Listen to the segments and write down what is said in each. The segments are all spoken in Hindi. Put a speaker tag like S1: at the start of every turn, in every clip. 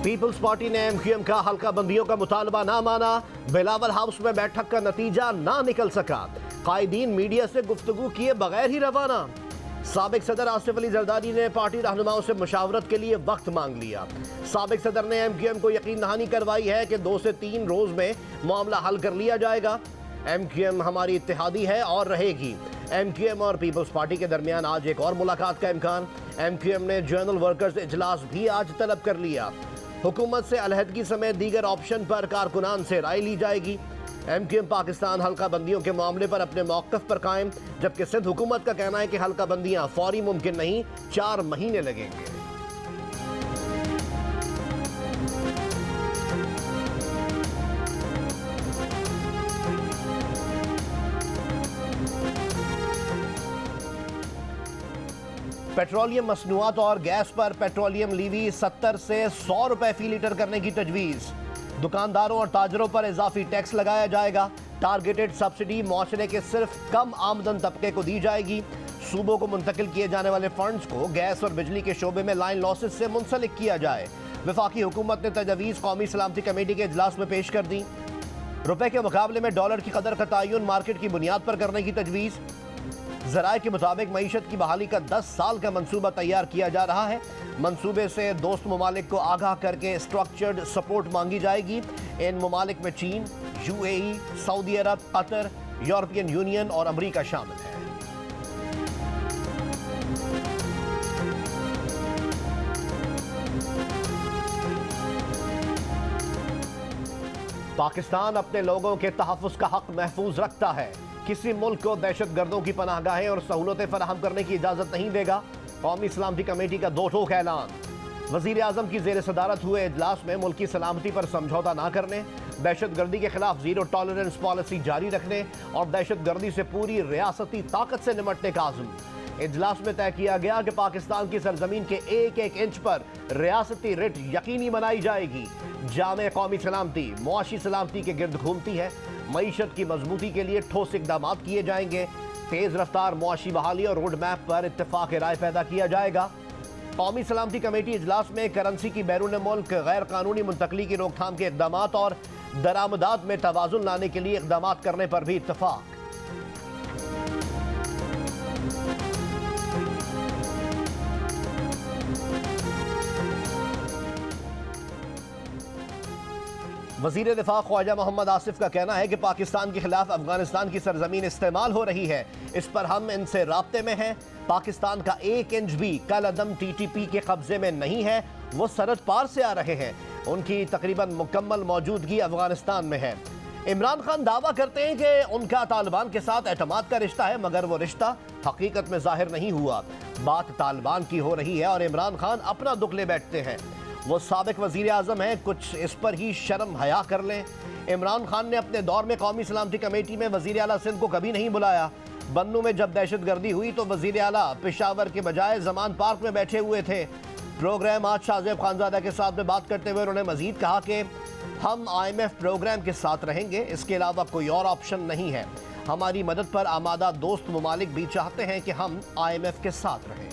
S1: पीपल्स पार्टी ने एमक्यूएम का हल्का बंदियों का मुतालबा ना माना। बिलावल हाउस में बैठक का नतीजा ना निकल सका। कायदीन मीडिया से गुफ्तगू किए बगैर ही रवाना। साबिक सदर आसिफ अली जरदारी ने पार्टी रहनुमाओं से मुशावरत के लिए वक्त मांग लिया। साबिक सदर ने एमक्यूएम को यकीन दहानी करवाई है कि 2 से 3 रोज में मामला हल कर लिया जाएगा। एमक्यूएम हमारी इत्तेहादी है और रहेगी। एमक्यूएम और पीपल्स पार्टी के दरमियान आज एक और मुलाकात का इम्कान। एमक्यूएम ने जनरल वर्कर्स इजलास भी आज तलब कर लिया। हुकूमत से अलहदगी समेत दीगर ऑप्शन पर कारकुनान से राय ली जाएगी। एमक्यूएम पाकिस्तान हल्का बंदियों के मामले पर अपने मौक़िफ़ पर कायम, जबकि सिंध हुकूमत का कहना है कि हल्का बंदियाँ फौरी मुमकिन नहीं, 4 महीने लगेंगे। पेट्रोलियम मसनूआत और गैस पर पेट्रोलियम लीवी 70 से 100 रुपए फी लीटर करने की तजवीज़। दुकानदारों और ताजरों पर इजाफी टैक्स लगाया जाएगा। टारगेटेड सब्सिडी मुआशरे के सिर्फ कम आमदन तबके को दी जाएगी। सूबों को मुंतकिल किए जाने वाले फंड्स को गैस और बिजली के शोबे में लाइन लॉसेस से मुंसलिक किया जाए। वफाकी हुकूमत ने तजवीज़ कौमी सलामती कमेटी के इजलास में पेश कर दी। रुपए के मुकाबले में डॉलर की कदर का तयन मार्केट की बुनियाद पर करने की तजवीज़। ज़राए के मुताबिक मईशत की बहाली का 10 साल का मंसूबा तैयार किया जा रहा है। मंसूबे से दोस्त ममालिक को आगाह करके स्ट्रक्चर्ड सपोर्ट मांगी जाएगी। इन ममालिक में चीन, UAE, सऊदी अरब, कतर, यूरोपियन यूनियन और अमरीका शामिल है। पाकिस्तान अपने लोगों के तहफ़्फ़ुज़ का हक महफूज रखता है। किसी मुल्क को दहशत गर्दों की पनाहगाहें और सहूलतें फराहम करने की इजाज़त नहीं देगा। कौमी सलामती कमेटी का 2 ठोक ऐलान। वज़ीर आज़म की ज़ेर सदारत हुए इजलास में मुल्क की सलामती पर समझौता ना करने, दहशत गर्दी के खिलाफ ज़ीरो टॉलरेंस पॉलिसी जारी रखने और दहशत गर्दी से पूरी रियासती ताकत से निमटने का आज़म। इजलास में तय किया गया कि पाकिस्तान की सरजमीन के एक इंच पर रियासती रिट यकीनी बनाई जाएगी। जामे कौमी सलामती मुआशी सलामती के गिर्द घूमती है। मईशत की मजबूती के लिए ठोस इकदाम किए जाएंगे। तेज़ रफ्तार मुआशी बहाली और रोड मैप पर इत्तेफाक राय पैदा किया जाएगा। कौमी सलामती कमेटी इजलास में करेंसी की बैरून मुल्क गैर कानूनी मुंतकली की रोकथाम के इकदाम और दरामदात में तवाज़ुन लाने के लिए इकदाम करने पर भी इत्तफाक। वज़ीर दिफा ख्वाजा मोहम्मद आसिफ का कहना है कि पाकिस्तान के खिलाफ अफगानिस्तान की सरजमीन इस्तेमाल हो रही है। इस पर हम इनसे राब्ते में हैं। पाकिस्तान का 1 इंच भी कलअदम TTP के कब्जे में नहीं है। वो सरहद पार से आ रहे हैं। उनकी तकरीबन मुकम्मल मौजूदगी अफगानिस्तान में है। इमरान खान दावा करते हैं कि उनका तालिबान के साथ एतमाद का रिश्ता है, मगर वो रिश्ता हकीकत में जाहिर नहीं हुआ। बात तालिबान की हो रही है और इमरान खान अपना दुख ले बैठते हैं। वो साबिक वज़ीर आज़म हैं, कुछ इस पर ही शर्म हया कर लें। इमरान खान ने अपने दौर में कौमी सलामती कमेटी में वज़ीर आला सिंध को कभी नहीं बुलाया। बन्नू में जब दहशत गर्दी हुई तो वज़ीर आला पेशावर के बजाय जमान पार्क में बैठे हुए थे। प्रोग्राम आज शाहजेब खानजादा के साथ में बात करते हुए उन्होंने मजीद कहा कि हम IMF प्रोग्राम के साथ रहेंगे, इसके अलावा कोई और ऑप्शन नहीं है। हमारी मदद पर आमादा दोस्त ममालिक भी चाहते हैं कि हम IMF के साथ रहें।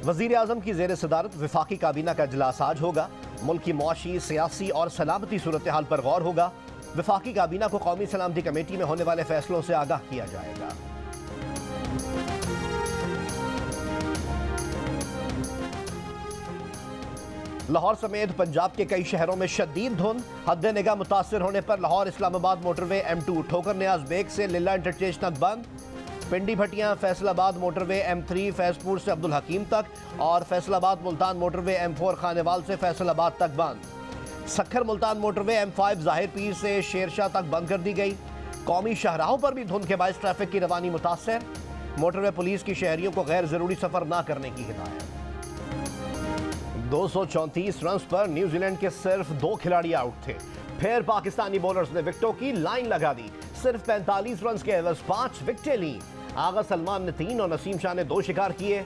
S1: वज़ीर आज़म की ज़ेर सदारत वफाकी काबीना का इजलास आज होगा। मुल्क की मुआशी, सियासी और सलामती सूरत हाल पर गौर होगा। वफाकी काबीना को कौमी सलामती कमेटी में होने वाले फैसलों से आगाह किया जाएगा। लाहौर समेत पंजाब के कई शहरों में शदीद धुंध। हद निगाह मुतासर होने पर लाहौर इस्लामाबाद मोटरवे M2 ठोकर न्याज बेग से लिल्ला इंटरचेंज तक बंद। पिंडी भटियां फैसलाबाद मोटरवे M3 फैजपुर से अब्दुल हकीम तक और फैसलाबाद मुल्तान मोटरवे M4 खानेवाल से फैसलाबाद तक बंद। सखर मुल्तान मोटरवे M5 जाहिर पीर से शेरशाह तक बंद कर दी गई। कौमी शाहराहों पर भी धुंध के बायस ट्रैफिक की रवानी मुतासर। मोटरवे पुलिस की शहरियों को गैर जरूरी सफर ना करने की हिदायत। 234 रन पर न्यूजीलैंड के सिर्फ 2 खिलाड़ी आउट थे। फिर पाकिस्तानी बॉलर्स ने विकेटों की लाइन लगा दी। सिर्फ 45 रन के एवज 5 विकेटें ली। आगा सलमान ने 3 और नसीम शाह ने 2 शिकार किए।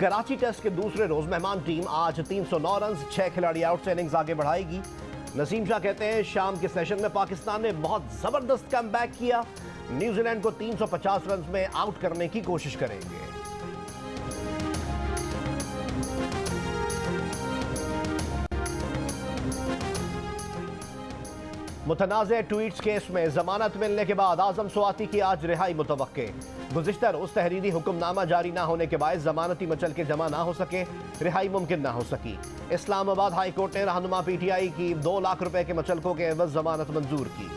S1: कराची टेस्ट के दूसरे रोज मेहमान टीम आज 309 रन 6 खिलाड़ी आउट से इनिंग्स आगे बढ़ाएगी। नसीम शाह कहते हैं शाम के सेशन में पाकिस्तान ने बहुत जबरदस्त कमबैक किया, न्यूजीलैंड को 350 रन में आउट करने की कोशिश करेंगे। मुतनाज़े ट्वीट्स केस में जमानत मिलने के बाद आजम स्वाति की आज रिहाई मुतवक्के। गुज़िश्ता रोज तहरीरी हुक्मनामा जारी ना होने के बायस जमानती मचल के जमा ना हो सके, रिहाई मुमकिन ना हो सकी। इस्लामाबाद हाई कोर्ट ने रहनुमा पीटीआई की 2 लाख रुपए के मचलकों के एवज जमानत मंजूर की।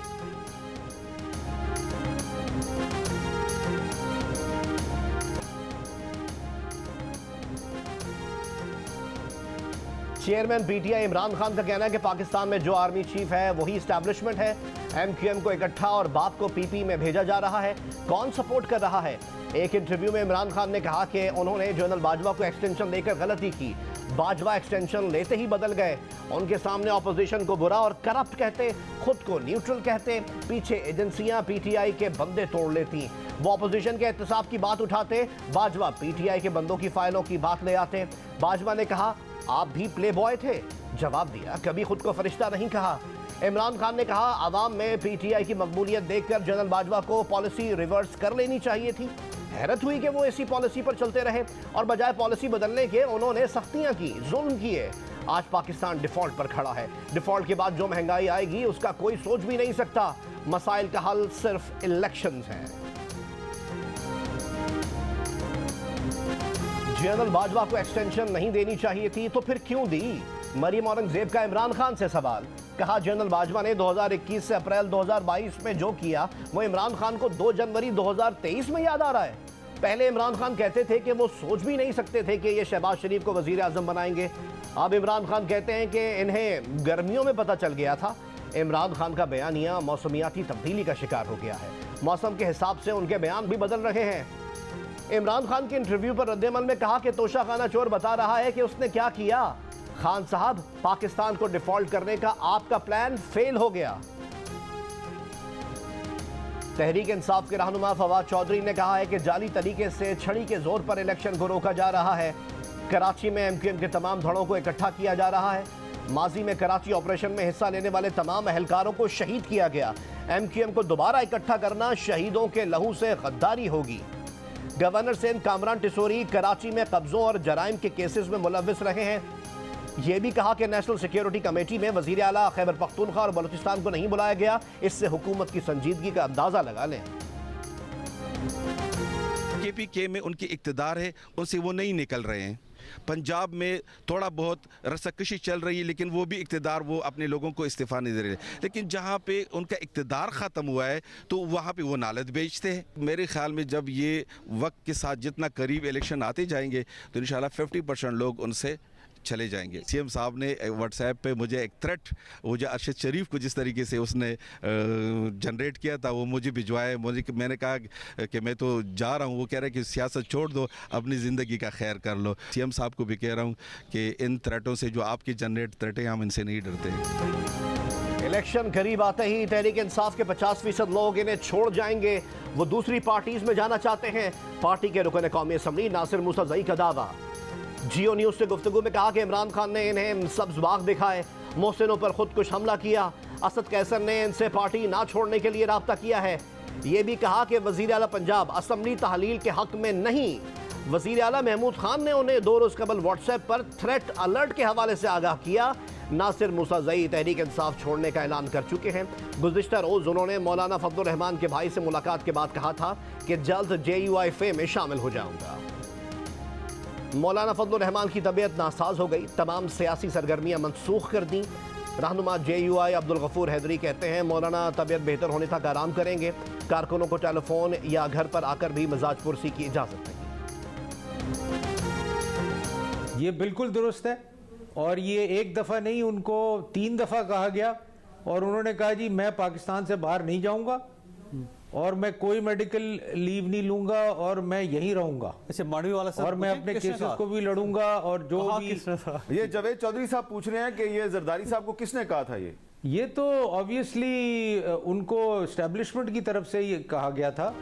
S1: चेयरमैन पीटीआई इमरान खान का कहना है कि पाकिस्तान में जो आर्मी चीफ है वही एस्टैब्लिशमेंट है। एमक्यूएम को इकट्ठा और बात को पीपी में भेजा जा रहा है, कौन सपोर्ट कर रहा है? एक इंटरव्यू में इमरान खान ने कहा कि उन्होंने जनरल बाजवा को एक्सटेंशन देकर गलती की, बाजवा एक्सटेंशन लेते ही बदल गए। उनके सामने ऑपोजिशन को बुरा और करप्ट कहते, खुद को न्यूट्रल कहते, पीछे एजेंसियां पीटीआई के बंदे तोड़ लेती। वो ऑपोजिशन के एहतसाब की बात उठाते, बाजवा पीटीआई के बंदों की फाइलों की बात ले आते। बाजवा ने कहा आप भी प्ले बॉय थे, जवाब दिया कभी खुद को फरिश्ता नहीं कहा। इमरान खान ने कहा आवाम में पीटीआई की मकबूलियत देखकर जनरल बाजवा को पॉलिसी रिवर्स कर लेनी चाहिए थी। हैरत हुई कि वो इसी पॉलिसी पर चलते रहे और बजाय पॉलिसी बदलने के उन्होंने सख्तियां की, जुल्म किए। आज पाकिस्तान डिफॉल्ट पर खड़ा है। डिफॉल्ट के बाद जो महंगाई आएगी उसका कोई सोच भी नहीं सकता। मसाइल का हल सिर्फ इलेक्शंस हैं। जनरल बाजवा को एक्सटेंशन नहीं देनी चाहिए थी तो फिर क्यों दी? मरीम औरंगजेब का इमरान खान से सवाल। कहा जनरल बाजवा ने 2021 से अप्रैल 2022 में जो किया वो इमरान खान को 2 जनवरी 2023 में याद आ रहा है। पहले इमरान खान कहते थे कि वो सोच भी नहीं सकते थे कि ये शहबाज शरीफ को वजीर आजम बनाएंगे। अब इमरान खान कहते हैं कि इन्हें गर्मियों में पता चल गया था। इमरान खान का बयानिया मौसमियाती तब्दीली का शिकार हो गया है। मौसम के हिसाब से उनके बयान भी बदल रहे हैं। इमरान खान के इंटरव्यू पर रद्देमल में कहा कि तोशाखाना चोर बता रहा है कि उसने क्या किया। खान साहब, पाकिस्तान को डिफॉल्ट करने का आपका प्लान फेल हो गया। तहरीक इंसाफ के रहनुमा फवाद चौधरी ने कहा है कि जाली तरीके से छड़ी के जोर पर इलेक्शन को रोका जा रहा है। कराची में एमक्यूएम के तमाम धड़ों को इकट्ठा किया जा रहा है। माजी में कराची ऑपरेशन में हिस्सा लेने वाले तमाम अहलकारों को शहीद किया गया। एमक्यूएम को दोबारा इकट्ठा करना शहीदों के लहू से गद्दारी होगी। गवर्नर सिंध कामरान टिसोरी कराची में कब्जों और जराइम के केसेस में मुलव्विस रहे हैं। यह भी कहा कि नेशनल सिक्योरिटी कमेटी में वजीर आला खैबर पख्तूनख्वा और बलूचिस्तान को नहीं बुलाया गया। इससे हुकूमत की संजीदगी का अंदाजा लगा लें।
S2: केपीके में उनकी इक्तदार है, उनसे वो नहीं निकल रहे हैं। पंजाब में थोड़ा बहुत रस्साकशी चल रही है, लेकिन वो भी इक्तदार, वो अपने लोगों को इस्तीफा नहीं दे रहे। लेकिन जहाँ पे उनका इक्तदार ख़त्म हुआ है तो वहाँ पे वो नालत बेचते हैं। मेरे ख्याल में जब ये वक्त के साथ जितना करीब इलेक्शन आते जाएंगे तो इंशाल्लाह 50% लोग उनसे चले जाएंगे। सीएम साहब ने व्हाट्सएप पे मुझे एक थ्रेट, वो जो अरशद शरीफ को जिस तरीके से उसने जनरेट किया था वो मुझे भिजवाया। मैंने कहा कि मैं तो जा रहा हूँ। वो कह रहा है कि सियासत छोड़ दो, अपनी ज़िंदगी का खैर कर लो। सीएम साहब को भी कह रहा हूँ कि इन थ्रेटों से, जो आपकी जनरेट थ्रेट हैं, हम इनसे नहीं डरते।
S1: इलेक्शन करीब आते ही तहरीक इंसाफ के 50% लोग इन्हें छोड़ जाएंगे। वो दूसरी पार्टीज में जाना चाहते हैं। पार्टी के रुकन कौमी असम्बली नासिर मूसा ज़ई का दावा। जियो न्यूज़ से गुफ्तगू में कहा कि इमरान खान ने इन्हें सब्ज़ बाग दिखाए, मोहसिनों पर खुदकुश हमला किया। असद कैसर ने इनसे पार्टी ना छोड़ने के लिए राब्ता किया है। ये भी कहा कि वज़ीर आला पंजाब असम्बली तहलील के हक में नहीं। वज़ीर आला महमूद खान ने उन्हें 2 रोज़ कबल व्हाट्सएप पर थ्रेट अलर्ट के हवाले से आगाह किया। नासिर मूसा ज़ई तहरीक इंसाफ छोड़ने का ऐलान कर चुके हैं। गुज़िश्ता रोज़ उन्होंने मौलाना फजलुर रहमान के भाई से मुलाकात के बाद कहा था कि जल्द JUIFA में शामिल हो जाऊंगा। मौलाना फजलुर रहमान की तबीयत नासाज हो गई, तमाम सियासी सरगर्मियां मनसूख कर दी। रहनुमा JUI अब्दुल गफूर हैदरी कहते हैं मौलाना तबीयत बेहतर होने तक आराम करेंगे। कारकुनों को टेलीफोन या घर पर आकर भी मिजाज पुरसी की इजाज़त नहीं।
S3: ये बिल्कुल दुरुस्त है और ये एक दफ़ा नहीं, उनको 3 दफ़ा कहा गया और उन्होंने कहा जी मैं पाकिस्तान से बाहर नहीं जाऊंगा और मैं कोई मेडिकल लीव नहीं लूंगा और मैं यहीं रहूंगा।
S4: अच्छा, मांडवी वाला साहब,
S3: और मैं अपने केसेस को भी लड़ूंगा और जो भी।
S5: ये जावेद चौधरी साहब पूछ रहे हैं कि ये जरदारी साहब को किसने कहा था? ये
S3: तो ऑब्वियसली उनको एस्टेब्लिशमेंट की तरफ से ये कहा गया था।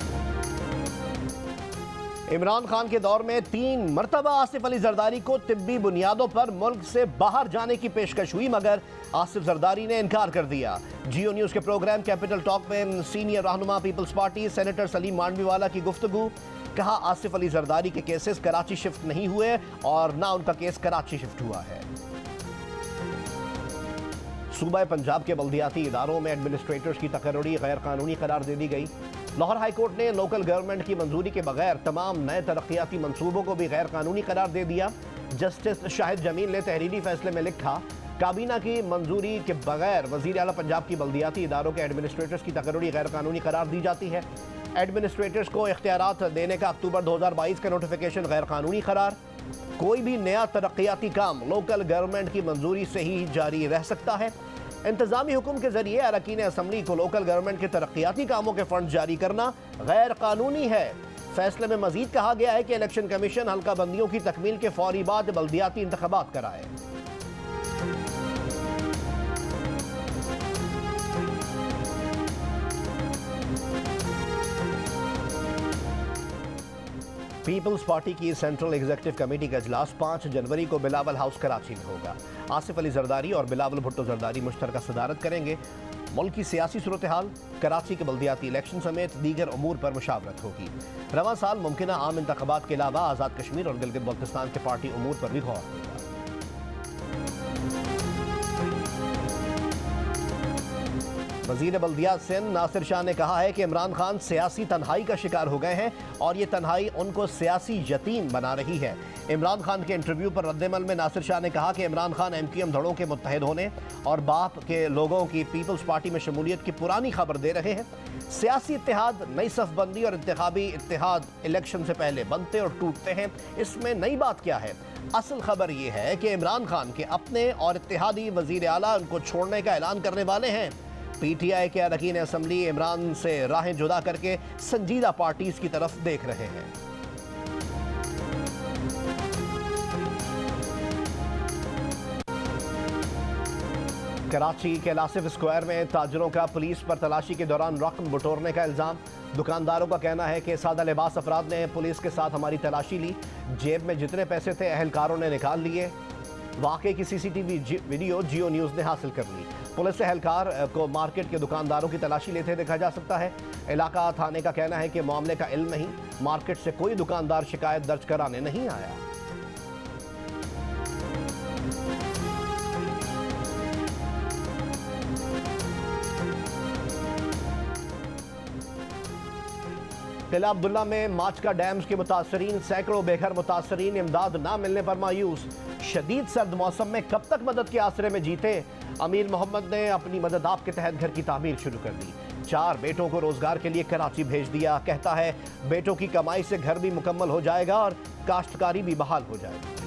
S1: इमरान खान के दौर में 3 मरतबा आसिफ अली जरदारी को तिब्बी बुनियादों पर मुल्क से बाहर जाने की पेशकश हुई, मगर आसिफ जरदारी ने इनकार कर दिया। जियो न्यूज़ के प्रोग्राम कैपिटल टॉक में सीनियर रहनुमा पीपल्स पार्टी सेनेटर सलीम मांडवीवाला की गुफ्तगू। कहा, आसिफ अली जरदारी के केसेस कराची शिफ्ट नहीं हुए और ना उनका केस कराची शिफ्ट हुआ है। सूबा पंजाब के बल्दियाती इदारों में एडमिनिस्ट्रेटर्स की तकर्री गैर कानूनी करार दे दी गई। लाहौर हाई कोर्ट ने लोकल गवर्नमेंट की मंजूरी के बगैर तमाम नए तरक्याती मंसूबों को भी गैर कानूनी करार दे दिया। जस्टिस शाहिद जमील ने तहरीरी फैसले में लिखा, काबीना की मंजूरी के बगैर वज़ीर आला पंजाब की बल्दियाती इदारों के एडमिनिस्ट्रेटर्स की तकर्री गैर कानूनी करार दी जाती है। एडमिनिस्ट्रेटर्स को इख्तियारात देने का अक्टूबर 2022 का नोटिफिकेशन गैर कानूनी करार। कोई भी नया तरक्याती काम लोकल गवर्नमेंट की मंजूरी से ही जारी रह सकता है। इंतजामी हुक्म के जरिए अरकान असम्बली को लोकल गवर्नमेंट के तरक्याती कामों के फंड जारी करना गैर कानूनी है। फैसले में मजीद कहा गया है कि इलेक्शन कमीशन हल्का बंदियों की तकमील के फौरी बाद बल्दियाती इंतखाबात कराए। पीपल्स पार्टी की सेंट्रल एग्जीक्यूटिव कमेटी का इजलास 5 जनवरी को बिलावल हाउस कराची में होगा। आसिफ अली जरदारी और बिलावल भुट्टो जरदारी मुश्तरका सदारत करेंगे। मुल्क की सियासी सूरत हाल, कराची के बल्दियाती इलेक्शन समेत दीगर अमूर पर मुशावरत होगी। रवां साल मुमकिना आम इंतखाबात के अलावा आज़ाद कश्मीर और गिलगित बल्तिस्तान के पार्टी अमूर पर भी गौर होगा। वज़ीर बल्दियात सिंध नासिर शाह ने कहा है कि इमरान खान सियासी तन्हाई का शिकार हो गए हैं और ये तन्हाई उनको सियासी यतीम बना रही है। इमरान खान के इंटरव्यू पर रद्देमल में नासिर शाह ने कहा कि इमरान खान MQM धड़ों के मुत्तहिद होने और बाप के लोगों की पीपल्स पार्टी में शमूलियत की पुरानी खबर दे रहे हैं। सियासी इत्तेहाद, नई सफबंदी और इंतखाबी इत्तेहाद इलेक्शन से पहले बनते और टूटते हैं, इसमें नई बात क्या है? असल खबर यह है कि इमरान खान के अपने और इत्तेहादी वज़ीर आला उनको छोड़ने का ऐलान करने वाले हैं। PTI के अरकान असम्बली इमरान से राहें जुदा करके संजीदा पार्टीज की तरफ देख रहे हैं। कराची के लासिफ स्क्वायर में ताजरों का पुलिस पर तलाशी के दौरान रकम बटोरने का इल्जाम। दुकानदारों का कहना है कि सादा लिबास अफराद ने पुलिस के साथ हमारी तलाशी ली, जेब में जितने पैसे थे अहलकारों ने निकाल लिए। वाकई की CCTV वीडियो जियो न्यूज़ ने हासिल कर ली। पुलिस एहलकार को मार्केट के दुकानदारों की तलाशी लेते देखा जा सकता है। इलाका थाने का कहना है कि मामले का इल्म नहीं, मार्केट से कोई दुकानदार शिकायत दर्ज कराने नहीं आया। किला अब्दुल्ला में माचका डैम्स के मुतासरीन, सैकड़ों बेघर मुतासरीन इमदाद ना मिलने पर मायूस। शदीद सर्द मौसम में कब तक मदद के आसरे में जीते? अमीर मोहम्मद ने अपनी मदद आप के तहत घर की तामीर शुरू कर दी। 4 बेटों को रोजगार के लिए कराची भेज दिया। कहता है बेटों की कमाई से घर भी मुकम्मल हो जाएगा और काश्तकारी भी बहाल हो जाएगी।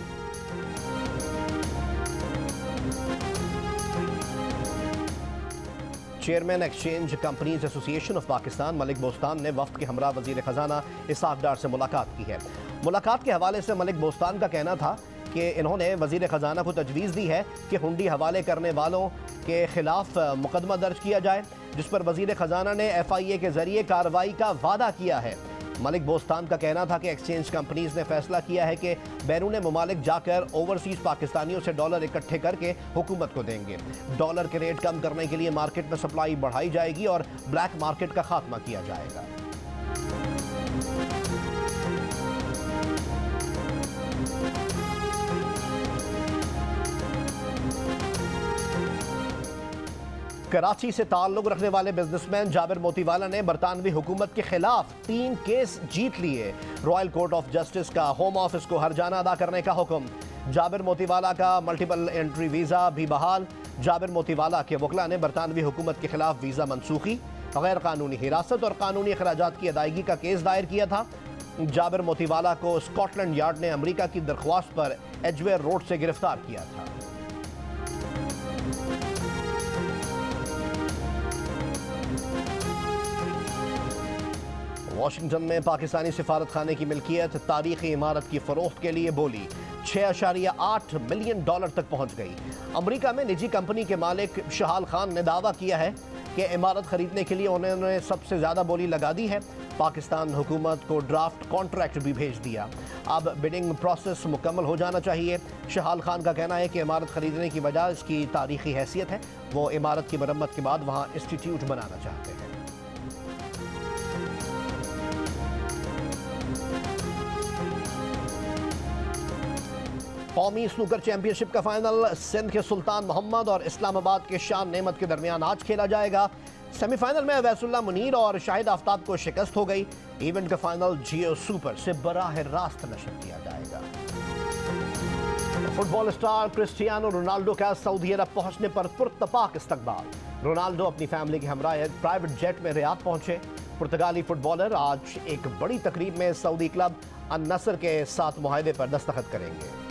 S1: Chairman exchange companies association of Pakistan Malik Bostan ने वफ्द के हमरा वजीर खजाना इसाक डार से मुलाकात की है। मुलाकात के हवाले से मलिक बोस्तान का कहना था कि इन्होंने वजीर खजाना को तजवीज़ दी है कि हुंडी हवाले करने वालों के खिलाफ मुकदमा दर्ज किया जाए, जिस पर वजीर खजाना ने FIA के जरिए कार्रवाई का वादा किया है। मलिक बोस्तान का कहना था कि एक्सचेंज कंपनीज ने फैसला किया है कि बैरून मुमालिक जाकर ओवरसीज पाकिस्तानियों से डॉलर इकट्ठे करके हुकूमत को देंगे। डॉलर के रेट कम करने के लिए मार्केट में सप्लाई बढ़ाई जाएगी और ब्लैक मार्केट का खात्मा किया जाएगा। कराची से ताल्लुक रखने वाले बिजनेसमैन जाबिर मोतीवाला ने बरतानवी हुकूमत के खिलाफ 3 केस जीत लिए। रॉयल कोर्ट ऑफ जस्टिस का होम ऑफिस को हर्जाना अदा करने का हुक्म। जाबिर मोतीवाला का मल्टीपल एंट्री वीज़ा भी बहाल। जाबिर मोतीवाला के वकला ने बरतानवी हुकूमत के खिलाफ वीज़ा मनसूखी, गैर कानूनी हिरासत और कानूनी अखराजात की अदायगी का केस दायर किया था। जाबिर मोतीवाला को स्कॉटलैंड यार्ड ने अमरीका की दरख्वास्त पर एजवेयर रोड से गिरफ्तार किया था। वाशिंगटन में पाकिस्तानी सिफारत खाने की मिल्कियत तारीखी इमारत की फरोख्त के लिए बोली 6.8 मिलियन डॉलर तक पहुंच गई। अमेरिका में निजी कंपनी के मालिक शहाल खान ने दावा किया है कि इमारत खरीदने के लिए उन्होंने सबसे ज़्यादा बोली लगा दी है। पाकिस्तान हुकूमत को ड्राफ्ट कॉन्ट्रैक्ट भी भेज दिया। अब बिडिंग प्रोसेस मुकम्मल हो जाना चाहिए। शहाल खान का कहना है कि इमारत खरीदने की वजह इसकी तारीखी हैसियत है। वो इमारत की मरम्मत के बाद वहाँ इंस्टीट्यूट बनाना चाहते हैं। कौमी स्नूकर चैंपियनशिप का फाइनल सिंध के सुल्तान मोहम्मद और इस्लामाबाद के शान नेमत के दरमियान आज खेला जाएगा। सेमीफाइनल में वैसुल्ला मुनीर और शाहिद आफ्ताब को शिकस्त हो गई। इवेंट का फाइनल जियो सुपर से बराह रास्त नशर किया जाएगा। फुटबॉल स्टार क्रिस्टियानो रोनाल्डो का सऊदी अरब पहुंचने पर पुरतपाक इस्तकबाल। रोनाल्डो अपनी फैमिली के हमरा एक प्राइवेट जेट में रियाद पहुंचे। पुर्तगाली फुटबॉलर आज एक बड़ी तकरीब में सऊदी क्लब अन नसर के साथ मुआहदे पर दस्तखत करेंगे।